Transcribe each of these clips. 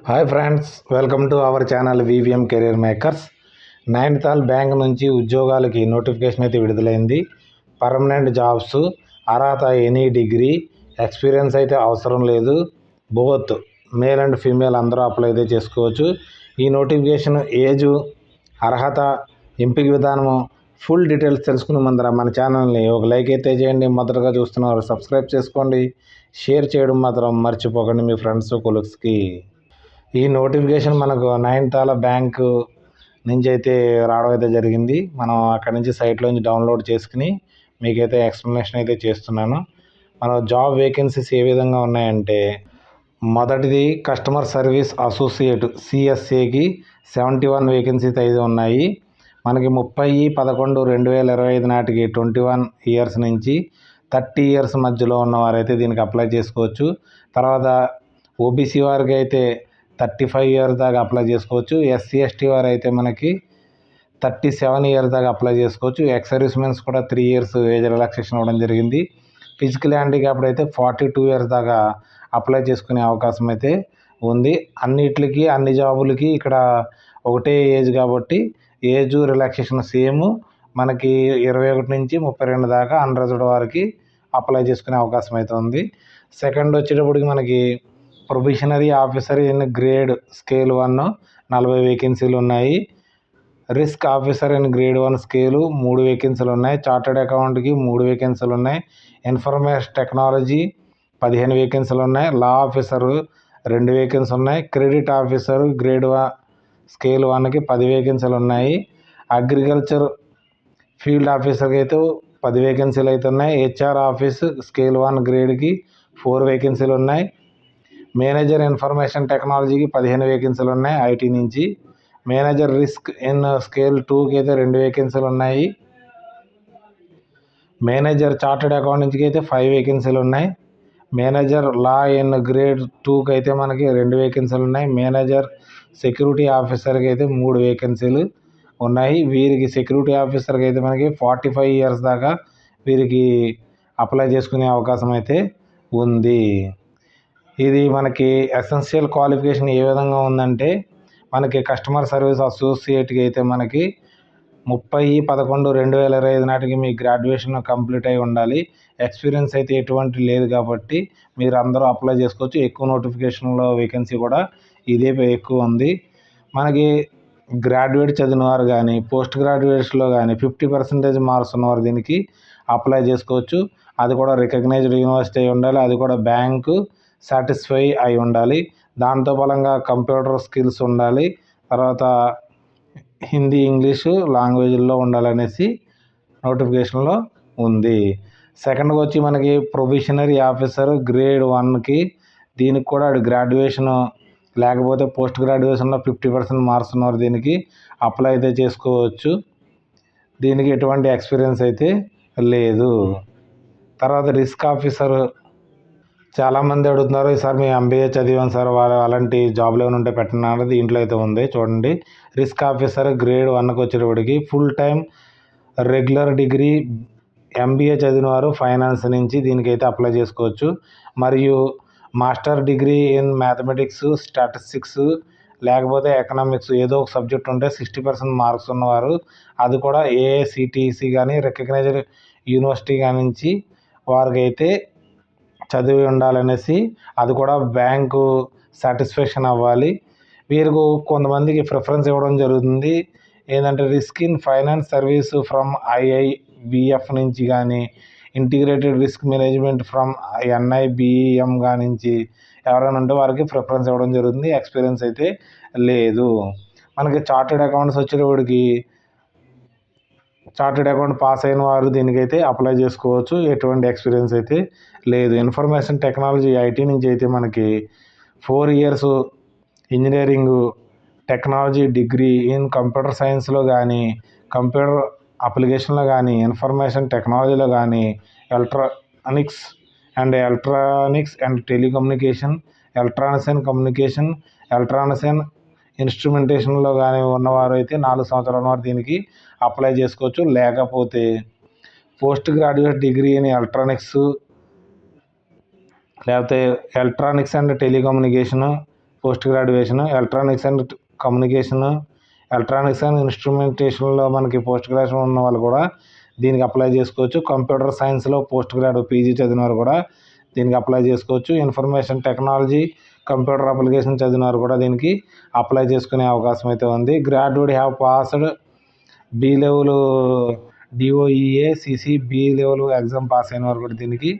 Hi friends, welcome to our channel VVM career makers. Nainital bank నుంచి ఉద్యోగాలకి notification అయితే విడుదలైంది. పర్మనెంట్ జాబ్స్, అర్హత ఎనీ డిగ్రీ, ఎక్స్పీరియన్స్ అయితే అవసరం లేదు. బోత్ మేల్ అండ్ ఫీమేల్ అందరూ అప్లై అయితే చేసుకోవచ్చు. ఈ నోటిఫికేషన్ ఏజు, అర్హత, ఎంపిక విధానము, ఫుల్ డీటెయిల్స్ తెలుసుకునే ముందర మన ఛానల్ని ఒక లైక్ అయితే చేయండి. మొదటగా చూస్తున్నారు సబ్స్క్రైబ్ చేసుకోండి. షేర్ చేయడం మాత్రం మర్చిపోకండి మీ ఫ్రెండ్స్ కొలీగ్స్కి. ఈ నోటిఫికేషన్ మనకు నైనితాల బ్యాంకు నుంచి అయితే రావడం అయితే జరిగింది. మనం అక్కడి నుంచి సైట్లోంచి డౌన్లోడ్ చేసుకుని మీకైతే ఎక్స్ప్లెనేషన్ అయితే చేస్తున్నాను. మన జాబ్ వేకెన్సీస్ ఏ విధంగా ఉన్నాయంటే, మొదటిది కస్టమర్ సర్వీస్ అసోసియేట్ సిఎస్ఏకి 71 వేకెన్సీస్ అయితే ఉన్నాయి. మనకి 30/11/2025 నాటికి 21 ఇయర్స్ నుంచి 30 ఇయర్స్ మధ్యలో ఉన్నవారైతే దీనికి అప్లై చేసుకోవచ్చు. తర్వాత ఓబీసీ వారికి అయితే 35 ఇయర్స్ దాకా అప్లై చేసుకోవచ్చు. ఎస్సీ ఎస్టీ వారు అయితే మనకి 37 ఇయర్స్ దాకా అప్లై చేసుకోవచ్చు. ఎక్స్ సర్వీస్ మెన్స్ కూడా 3 ఇయర్స్ ఏజ్ రిలాక్సేషన్ ఇవ్వడం జరిగింది. ఫిజికల్ హ్యాండిక్యాప్డ్ అయితే 42 ఇయర్స్ దాకా అప్లై చేసుకునే అవకాశం అయితే ఉంది. అన్నిటికి అన్ని జాబులకి ఇక్కడ ఒకటే ఏజ్ కాబట్టి ఏజ్ రిలాక్సేషన్ సేమ్. మనకి 21 నుంచి 32 దాకా అన్రిజర్వ్డ్ వారికి అప్లై చేసుకునే అవకాశం అయితే ఉంది. సెకండ్ వచ్చేటప్పటికి మనకి probationary officer in grade scale 1 40 వేకెన్సీలు ఉన్నాయి. Risk officer in grade 1 scale 3 వేకెన్సీలు ఉన్నాయి. చార్టెడ్ అకౌంట్కి 3 వేకెన్సీలు ఉన్నాయి. ఇన్ఫర్మేషన్ టెక్నాలజీ 15 వేకెన్సీలు ఉన్నాయి. లా ఆఫీసరు 2 వేకెన్సీ ఉన్నాయి. క్రెడిట్ ఆఫీసరు గ్రేడ్ స్కేల్ 1కి 10 వేకెన్సీలు ఉన్నాయి. అగ్రికల్చర్ ఫీల్డ్ ఆఫీసర్కి అయితే 10 వేకెన్సీలు అయితే ఉన్నాయి. హెచ్ఆర్ ఆఫీస్ స్కేల్ 1 గ్రేడ్కి 4 వేకెన్సీలు ఉన్నాయి. మేనేజర్ ఇన్ఫర్మేషన్ టెక్నాలజీకి 15 వేకెన్సీలు ఉన్నాయి ఐటీ నుంచి. మేనేజర్ రిస్క్ ఇన్ స్కేల్ 2కి అయితే 2 వేకెన్సీలు ఉన్నాయి. మేనేజర్ చార్టెడ్ అకౌంటెంట్కి అయితే 5 వేకెన్సీలు ఉన్నాయి. మేనేజర్ లా ఇన్ గ్రేడ్ 2కి అయితే మనకి 2 వేకెన్సీలు ఉన్నాయి. మేనేజర్ సెక్యూరిటీ ఆఫీసర్కి అయితే 3 వేకెన్సీలు ఉన్నాయి. వీరికి సెక్యూరిటీ ఆఫీసర్కి అయితే మనకి 45 ఇయర్స్ దాకా వీరికి అప్లై చేసుకునే అవకాశం అయితే ఉంది. ఇది మనకి ఎసెన్షియల్ క్వాలిఫికేషన్ ఏ విధంగా ఉందంటే, మనకి కస్టమర్ సర్వీస్ అసోసియేట్కి అయితే మనకి 30/11/2025 నాటికి మీ గ్రాడ్యుయేషన్ కంప్లీట్ అయి ఉండాలి. ఎక్స్పీరియన్స్ అయితే ఎటువంటి లేదు కాబట్టి మీరు అందరూ అప్లై చేసుకోవచ్చు. ఎక్కువ నోటిఫికేషన్లో వేకెన్సీ కూడా ఇదే ఎక్కువ ఉంది. మనకి గ్రాడ్యుయేట్ చదివిన వారు కానీ, పోస్ట్ గ్రాడ్యుయేషన్లో కానీ 50% మార్క్స్ ఉన్నవారు దీనికి అప్లై చేసుకోవచ్చు. అది కూడా రికగ్నైజ్డ్ యూనివర్సిటీ అయి ఉండాలి. అది కూడా బ్యాంకు సాటిస్ఫై అయి ఉండాలి. దాంతో బలంగా కంప్యూటర్ స్కిల్స్ ఉండాలి. తర్వాత హిందీ, ఇంగ్లీషు లాంగ్వేజ్లో ఉండాలనేసి నోటిఫికేషన్లో ఉంది. సెకండ్గా వచ్చి మనకి ప్రొబేషనరీ ఆఫీసర్ గ్రేడ్ 1కి దీనికి కూడా గ్రాడ్యుయేషన్ లేకపోతే పోస్ట్ గ్రాడ్యుయేషన్లో 50% మార్క్స్ ఉన్నవారు దీనికి అప్లై అయితే చేసుకోవచ్చు. దీనికి ఎటువంటి ఎక్స్పీరియన్స్ అయితే లేదు. తర్వాత రిస్క్ ఆఫీసర్ చాలామంది అడుగుతున్నారు, సార్ మేము ఎంబీఏ చదివాం సార్, అలాంటి జాబ్లు ఏమైనా ఉంటే పెట్టండి అన్నది దీంట్లో అయితే ఉంది. చూడండి, రిస్క్ ఆఫీసర్ గ్రేడ్ 1కి వచ్చేటప్పటికి full time regular degree MBA చదివిన వారు ఫైనాన్స్ నుంచి దీనికైతే అప్లై చేసుకోవచ్చు. మరియు master degree in mathematics, statistics లేకపోతే ఎకనామిక్స్ ఏదో ఒక సబ్జెక్ట్ ఉంటే 60% మార్క్స్ ఉన్నవారు, అది కూడా ఏఐసిటిసి కానీ రికగ్నైజ్డ్ యూనివర్సిటీ కానీ నుంచి వారికి అయితే చదివి ఉండాలనేసి, అది కూడా బ్యాంకు సాటిస్ఫాక్షన్ అవ్వాలి. వీరికి కొంతమందికి ప్రిఫరెన్స్ ఇవ్వడం జరుగుతుంది. ఏంటంటే risk in finance service from IIBF నుంచి కానీ, ఇంటిగ్రేటెడ్ రిస్క్ మేనేజ్మెంట్ ఫ్రమ్ ఎన్ఐబిఎంగా నుంచి ఎవరైనా ఉంటే వారికి ప్రిఫరెన్స్ ఇవ్వడం జరుగుతుంది. ఎక్స్పీరియన్స్ అయితే లేదు. మనకి చార్టెడ్ అకౌంట్స్ వచ్చేటప్పటికి చార్టెడ్ అకౌంట్ పాస్ అయిన వారు దీనికైతే అప్లై చేసుకోవచ్చు. ఎటువంటి ఎక్స్పీరియన్స్ అయితే లేదు. ఇన్ఫర్మేషన్ టెక్నాలజీ ఐటీ నుంచి అయితే మనకి 4 years engineering technology degree in computer సైన్స్లో కానీ, కంప్యూటర్ అప్లికేషన్లో కానీ, ఇన్ఫర్మేషన్ టెక్నాలజీలో కానీ, electronics and telecommunication, electronics and communication, electronics and ఇన్స్ట్రుమెంటేషన్లో కానీ ఉన్నవారు అయితే 4 సంవత్సరాల వారు దీనికి అప్లై చేసుకోవచ్చు. లేకపోతే post graduate degree in electronics లేకపోతే electronics and telecommunication, post graduation. Electronics and communication, electronics and ఇన్స్ట్రుమెంటేషన్లో మనకి పోస్ట్ గ్రాడ్యుయేషన్ ఉన్న వాళ్ళు కూడా దీనికి అప్లై చేసుకోవచ్చు. కంప్యూటర్ సైన్స్లో పోస్ట్ గ్రాడ్ పీజీ చదివిన వారు కూడా దీనికి అప్లై చేసుకోవచ్చు. ఇన్ఫర్మేషన్ టెక్నాలజీ, కంప్యూటర్ అప్లికేషన్ చదివిన వారు కూడా దీనికి అప్లై చేసుకునే అవకాశం అయితే ఉంది. Graduate have passed B level DOEACC B level exam pass అయిన వారు కూడా దీనికి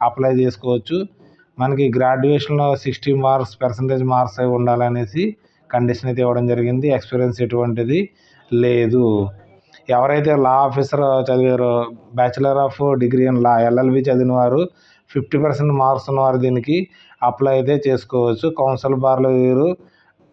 అప్లై చేసుకోవచ్చు. మనకి గ్రాడ్యుయేషన్లో 60 పర్సెంటేజ్ మార్క్స్ అయి ఉండాలనేసి కండిషన్ అయితే ఇవ్వడం జరిగింది. ఎక్స్పీరియన్స్ ఎటువంటిది లేదు. ఎవరైతే లా ఆఫీసర్ చదివారో, bachelor of degree in law LLB చదివిన వారు 50% మార్క్స్ ఉన్నవారు దీనికి అప్లై అయితే చేసుకోవచ్చు. కౌన్సిల్ బార్లో వీరు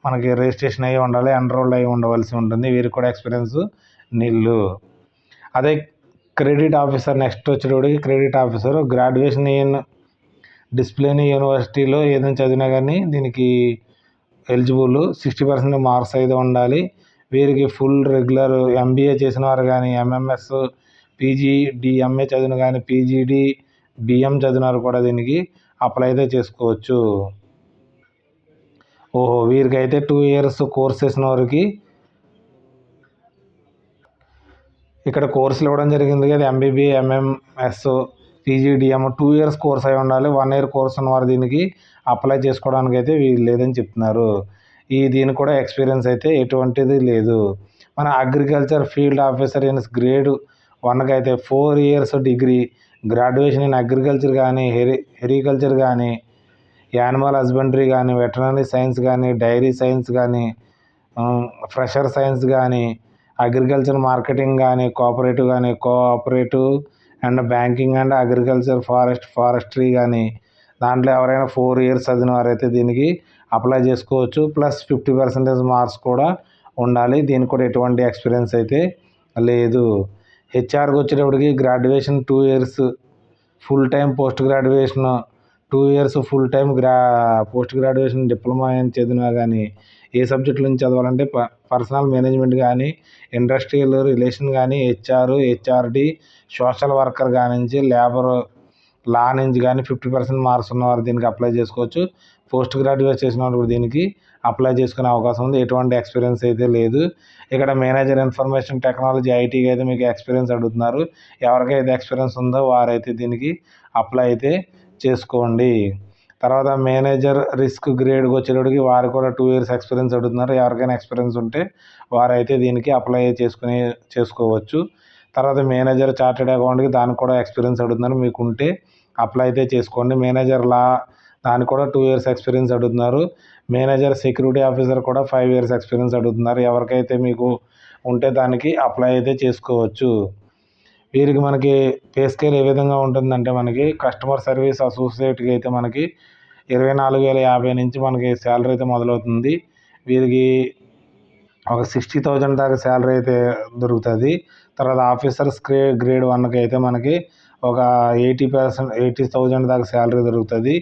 మనకి రిజిస్ట్రేషన్ అయ్యి ఉండాలి, ఎన్రోల్డ్ అయ్యి ఉండవలసి ఉంటుంది. వీరికి కూడా ఎక్స్పీరియన్స్ నిల్లు. అదే క్రెడిట్ ఆఫీసర్ నెక్స్ట్ వచ్చేటప్పటికి credit officer graduation in discipline యూనివర్సిటీలో ఏదైనా చదివినా కానీ దీనికి ఎలిజిబుల్. 60% మార్క్స్ అయితే ఉండాలి. వీరికి ఫుల్ రెగ్యులర్ ఎంబీఏ చేసిన వారు కానీ, ఎంఎంఎస్, పీజీ డిఎంఏ చదివిన కానీ, పీజీడి బిఎం చదివిన వారు కూడా దీనికి అప్లై అయితే చేసుకోవచ్చు. వీరికైతే 2 years కోర్స్ చేసిన వారికి ఇక్కడ కోర్సులు ఇవ్వడం జరిగింది కదా. MBBA, MMS, PGDM 2 years course అయి ఉండాలి. 1 year కోర్స్ ఉన్నవారు దీనికి అప్లై చేసుకోవడానికి అయితే వీలు లేదని చెప్తున్నారు. దీనికి కూడా ఎక్స్పీరియన్స్ అయితే ఎటువంటిది లేదు. మన agriculture field officer in grade 1కి అయితే 4 years degree, graduation in agriculture కానీ, హెరికల్చర్ కానీ, యానిమల్ హస్బెండరీ కానీ, వెటర్నరీ సైన్స్ కానీ, డైరీ సైన్స్ కానీ, ఫ్రెషర్ సైన్స్ కానీ, అగ్రికల్చర్ మార్కెటింగ్ కానీ, cooperative and banking and agriculture forestry కానీ, దాంట్లో ఎవరైనా 4 years చదివిన వారైతే దీనికి అప్లై చేసుకోవచ్చు. ప్లస్ 50% మార్క్స్ కూడా ఉండాలి. దీనికి కూడా ఎటువంటి ఎక్స్పీరియన్స్ అయితే లేదు. హెచ్ఆర్కి వచ్చేటప్పటికి graduation 2 years full time, post graduation 2 years full time post graduation diploma అని చదివినా కానీ, ఏ సబ్జెక్ట్ నుంచి చదవాలంటే పర్సనల్ మేనేజ్మెంట్ కానీ, ఇండస్ట్రియల్ రిలేషన్ కానీ, హెచ్ఆర్డి, సోషల్ వర్కర్ కానీ, లేబర్ లా నుంచి కానీ 50% మార్క్స్ ఉన్నవారు దీనికి అప్లై చేసుకోవచ్చు. పోస్ట్ గ్రాడ్యుయేట్ చేసిన వాళ్ళు కూడా దీనికి అప్లై చేసుకునే అవకాశం ఉంది. ఎటువంటి ఎక్స్పీరియన్స్ అయితే లేదు. ఇక్కడ మేనేజర్ ఇన్ఫర్మేషన్ టెక్నాలజీ ఐటీకి అయితే మీకు ఎక్స్పీరియన్స్ అడుగుతున్నారు. ఎవరికైతే ఎక్స్పీరియన్స్ ఉందో వారైతే దీనికి అప్లై అయితే చేసుకోండి. తర్వాత మేనేజర్ రిస్క్ గ్రేడ్కి వచ్చేటప్పటికి వారు కూడా 2 years ఎక్స్పీరియన్స్ అడుగుతున్నారు. ఎవరికైనా ఎక్స్పీరియన్స్ ఉంటే వారైతే దీనికి అప్లై చేసుకోవచ్చు. తర్వాత మేనేజర్ చార్టెడ్ అకౌంట్కి దానికి కూడా ఎక్స్పీరియన్స్ అడుగుతున్నారు. మీకు ఉంటే అప్లై అయితే చేసుకోండి. మేనేజర్ లా దానికి కూడా 2 years ఎక్స్పీరియన్స్ అడుగుతున్నారు. మేనేజర్ సెక్యూరిటీ ఆఫీసర్ కూడా 5 years ఎక్స్పీరియన్స్ అడుగుతున్నారు. ఎవరికైతే మీకు ఉంటే దానికి అప్లై అయితే చేసుకోవచ్చు. వీరికి మనకి పే స్కేల్ ఏ విధంగా ఉంటుందంటే, మనకి కస్టమర్ సర్వీస్ అసోసియేట్కి అయితే మనకి 24,050 నుంచి మనకి శాలరీ అయితే మొదలవుతుంది. వీరికి ఒక 60,000 దాకా శాలరీ అయితే దొరుకుతుంది. తర్వాత ఆఫీసర్స్ గ్రేడ్ 1కి అయితే మనకి ఒక 80,000 దాకా శాలరీ దొరుకుతుంది.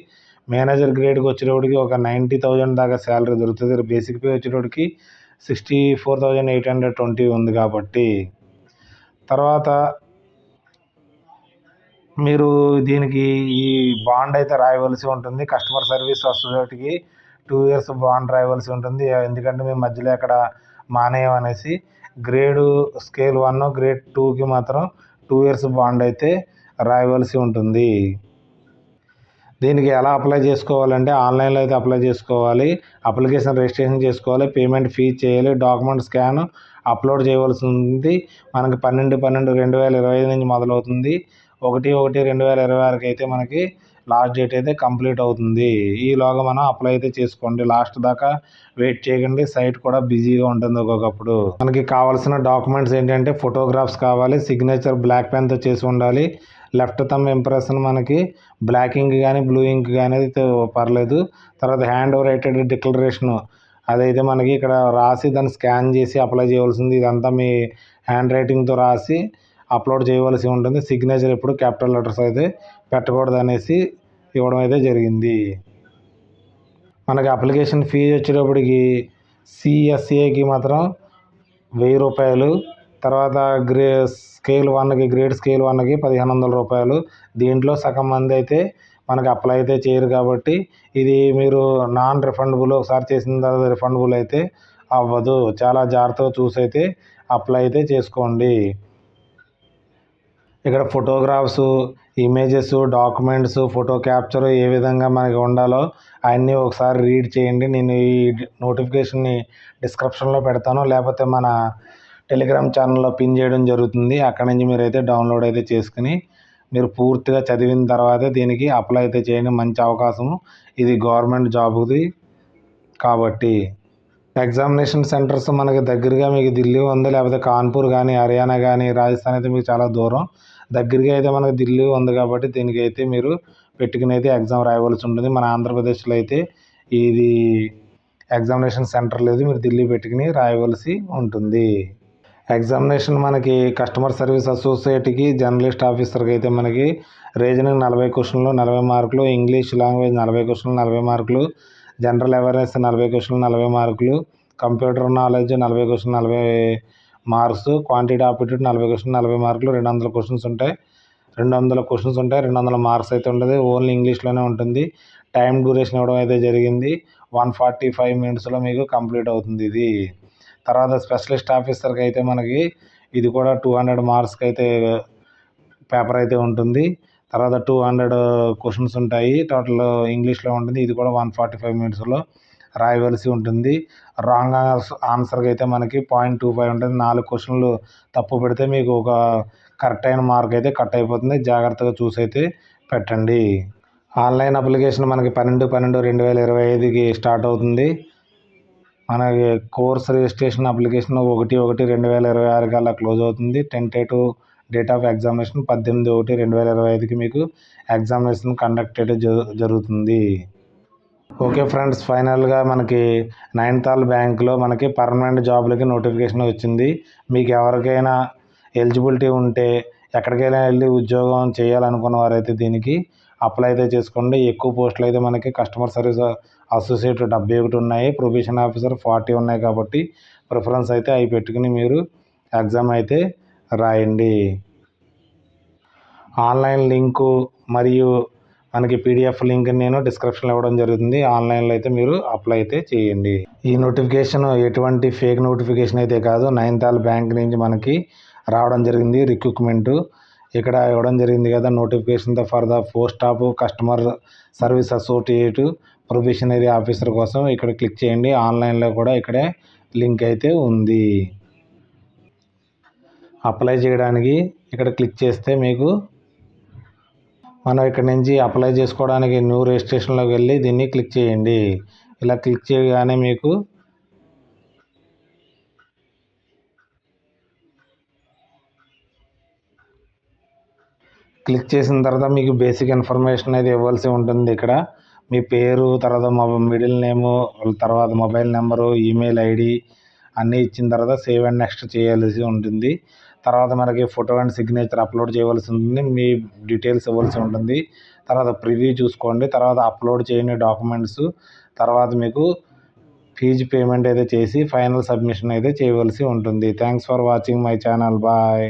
మేనేజర్ గ్రేడ్కి వచ్చేటప్పటికి ఒక 90,000 దాకా శాలరీ దొరుకుతుంది. బేసిక్ పే వచ్చేటప్పటికి 64,820 ఉంది కాబట్టి. తర్వాత మీరు దీనికి ఈ బాండ్ అయితే రాయవలసి ఉంటుంది. కస్టమర్ సర్వీస్ అసోసియేట్కి 2 years బాండ్ రాయవలసి ఉంటుంది. ఎందుకంటే మేము మధ్యలో ఎక్కడ మానేయమనేసి. గ్రేడు స్కేల్ 1, గ్రేడ్ 2కి మాత్రం 2 years బాండ్ అయితే రాయవలసి ఉంటుంది. దీనికి ఎలా అప్లై చేసుకోవాలంటే, ఆన్లైన్లో అయితే అప్లై చేసుకోవాలి. అప్లికేషన్ రిజిస్ట్రేషన్ చేసుకోవాలి, పేమెంట్ ఫీ చేయాలి, డాక్యుమెంట్ స్కాన్ అప్లోడ్ చేయవలసి ఉంది. మనకి 12/12/2025 నుంచి మొదలవుతుంది. 1/1/2026 అయితే మనకి లాస్ట్ డేట్ అయితే కంప్లీట్ అవుతుంది. ఈలోగా మనం అప్లై అయితే చేసుకోండి. లాస్ట్ దాకా వెయిట్ చేయకండి. సైట్ కూడా బిజీగా ఉంటుంది ఒక్కొక్కప్పుడు. మనకి కావాల్సిన డాక్యుమెంట్స్ ఏంటంటే, ఫోటోగ్రాఫ్స్ కావాలి, సిగ్నేచర్ బ్లాక్ పెన్తో చేసి ఉండాలి, లెఫ్ట్ థంబ్ ఇంప్రెషన్ మనకి బ్లాక్ ఇంక్ కానీ బ్లూ ఇంక్ కానీ అయితే పర్లేదు. తర్వాత హ్యాండ్ రైటెడ్ డిక్లరేషన్ అదైతే మనకి ఇక్కడ రాసి దాన్ని స్కాన్ చేసి అప్లై చేయవలసింది. ఇదంతా మీ హ్యాండ్ రైటింగ్తో రాసి అప్లోడ్ చేయవలసి ఉంటుంది. సిగ్నేచర్ ఎప్పుడు క్యాపిటల్ లెటర్స్ అయితే పెట్టకూడదు అనేసి ఇవ్వడం అయితే జరిగింది. మనకి అప్లికేషన్ ఫీజు వచ్చేటప్పటికి సిఎస్ఏకి మాత్రం 1000 రూపాయలు. తర్వాత గ్రేడ్ స్కేల్ 1కి 1500 రూపాయలు. దీంట్లో సగం మంది అయితే మనకి అప్లై అయితే చేయరు కాబట్టి ఇది మీరు నాన్ రిఫండబుల్, ఒకసారి చేసిన తర్వాత రిఫండబుల్ అయితే అవ్వదు. చాలా జాగ్రత్తగా చూసి అయితే అప్లై అయితే చేసుకోండి. ఇక్కడ photographs, images, documents, photo capture ఏ విధంగా మనకి ఉండాలో అవన్నీ ఒకసారి రీడ్ చేయండి. నేను ఈ నోటిఫికేషన్ని డిస్క్రిప్షన్లో పెడతాను, లేకపోతే మన టెలిగ్రామ్ ఛానల్లో పిన్ చేయడం జరుగుతుంది. అక్కడి నుంచి మీరైతే డౌన్లోడ్ అయితే చేసుకుని మీరు పూర్తిగా చదివిన తర్వాతే దీనికి అప్లై అయితే చేయండి. మంచి అవకాశం ఇది, గవర్నమెంట్ జాబ్ది కాబట్టి. ఎగ్జామినేషన్ సెంటర్స్ మనకి దగ్గరగా మీకు ఢిల్లీ ఉంది, లేకపోతే కాన్పూర్ కానీ, హర్యానా కానీ, రాజస్థాన్ అయితే మీకు చాలా దూరం. దగ్గరగా అయితే మనకి ఢిల్లీ ఉంది కాబట్టి దీనికి అయితే మీరు పెట్టుకుని అయితే ఎగ్జామ్ రాయవలసి ఉంటుంది. మన ఆంధ్రప్రదేశ్లో అయితే ఇది ఎగ్జామినేషన్ సెంటర్ లేదు, మీరు ఢిల్లీ పెట్టుకుని రాయవలసి ఉంటుంది. ఎగ్జామినేషన్ మనకి కస్టమర్ సర్వీస్ అసోసియేట్కి, జర్నలిస్ట్ ఆఫీసర్కి అయితే మనకి రీజనింగ్ 40 క్వశ్చన్లు 40 మార్కులు, ఇంగ్లీష్ లాంగ్వేజ్ 40 క్వశ్చన్లు 40 మార్కులు, జనరల్ అవేర్నెస్ 40 క్వశ్చన్లు 40 మార్కులు, computer knowledge 40 question 40 marks, quantity aptitude 40 question 40 మార్కులు, 200 క్వశ్చన్స్ ఉంటాయి. 200 మార్క్స్ అయితే ఉంటుంది. ఓన్లీ ఇంగ్లీష్లోనే ఉంటుంది. టైం డ్యూరేషన్ ఇవ్వడం అయితే జరిగింది. 145 మినిట్స్లో మీకు కంప్లీట్ అవుతుంది ఇది. తర్వాత స్పెషలిస్ట్ ఆఫీసర్కి అయితే మనకి ఇది కూడా 200 మార్క్స్కి అయితే పేపర్ అయితే ఉంటుంది. తర్వాత 200 క్వశ్చన్స్ ఉంటాయి. టోటల్ ఇంగ్లీష్లో ఉంటుంది. ఇది కూడా 145 మినిట్స్లో రాయవలసి ఉంటుంది. రాంగ్ ఆన్సర్కి అయితే మనకి 0.25 ఉంటుంది. 4 క్వశ్చన్లు తప్పు పెడితే మీకు ఒక కరెక్ట్ అయిన మార్క్ అయితే కట్ అయిపోతుంది. జాగ్రత్తగా చూసి అయితే పెట్టండి. ఆన్లైన్ అప్లికేషన్ మనకి 12/12/2025కి స్టార్ట్ అవుతుంది. మనకి కోర్స్ రిజిస్ట్రేషన్ అప్లికేషన్ 1/1/2026 కల్లా క్లోజ్ అవుతుంది. టెంటేటివ్ డేట్ ఆఫ్ ఎగ్జామినేషన్ 18/1/2025కి మీకు ఎగ్జామినేషన్ కండక్ట్ అయితే జరుగుతుంది. ఓకే ఫ్రెండ్స్, ఫైనల్గా మనకి నైనితాల్ బ్యాంక్లో మనకి పర్మనెంట్ జాబ్లకి నోటిఫికేషన్ వచ్చింది. మీకు ఎవరికైనా ఎలిజిబిలిటీ ఉంటే, ఎక్కడికైనా వెళ్ళి ఉద్యోగం చేయాలనుకున్న వారైతే దీనికి అప్లై అయితే చేసుకోండి. ఎక్కువ పోస్టులు అయితే మనకి కస్టమర్ సర్వీస్ అసోసియేట్ 71 ఉన్నాయి, ప్రొబేషన్ ఆఫీసర్ 40 ఉన్నాయి కాబట్టి ప్రిఫరెన్స్ అయితే అవి పెట్టుకుని మీరు ఎగ్జామ్ అయితే రాయండి. ఆన్లైన్ లింకు మరియు మనకి పీడిఎఫ్ లింక్ నేను డిస్క్రిప్షన్లో ఇవ్వడం జరుగుతుంది. ఆన్లైన్లో అయితే మీరు అప్లై అయితే చేయండి. ఈ నోటిఫికేషన్ ఎటువంటి ఫేక్ నోటిఫికేషన్ అయితే కాదు. నైనితాల్ బ్యాంక్ నుంచి మనకి రావడం జరిగింది రిక్రూట్మెంట్. ఇక్కడ ఇవ్వడం జరిగింది కదా notification for the post of customer service associate probationary officer కోసం ఇక్కడ క్లిక్ చేయండి. ఆన్లైన్లో కూడా ఇక్కడే లింక్ అయితే ఉంది. అప్లై చేయడానికి ఇక్కడ క్లిక్ చేస్తే మీకు మనం ఇక్కడ నుంచి అప్లై చేసుకోవడానికి న్యూ రిజిస్ట్రేషన్లోకి వెళ్ళి దీన్ని క్లిక్ చేయండి. ఇలా క్లిక్ చేయగానే మీకు క్లిక్ చేసిన తర్వాత మీకు బేసిక్ ఇన్ఫర్మేషన్ అయితే ఇవ్వాల్సి ఉంటుంది. ఇక్కడ మీ పేరు, తర్వాత మిడిల్ నేము, తర్వాత మొబైల్ నెంబరు, ఈమెయిల్ ఐడి అన్నీ ఇచ్చిన తర్వాత సేవ్ అండ్ నెక్స్ట్ చేయాల్సి ఉంటుంది. తర్వాత మనకి ఫోటో అండ్ సిగ్నేచర్ అప్లోడ్ చేయవలసి ఉంటుంది. మీ డీటెయిల్స్ ఇవ్వాల్సి ఉంటుంది. తర్వాత ప్రివ్యూ చూసుకోండి. తర్వాత అప్లోడ్ చేయని డాక్యుమెంట్స్, తర్వాత మీకు ఫీజు పేమెంట్ అయితే చేసి ఫైనల్ సబ్మిషన్ అయితే చేయవలసి ఉంటుంది. Thanks for watching my channel. Bye.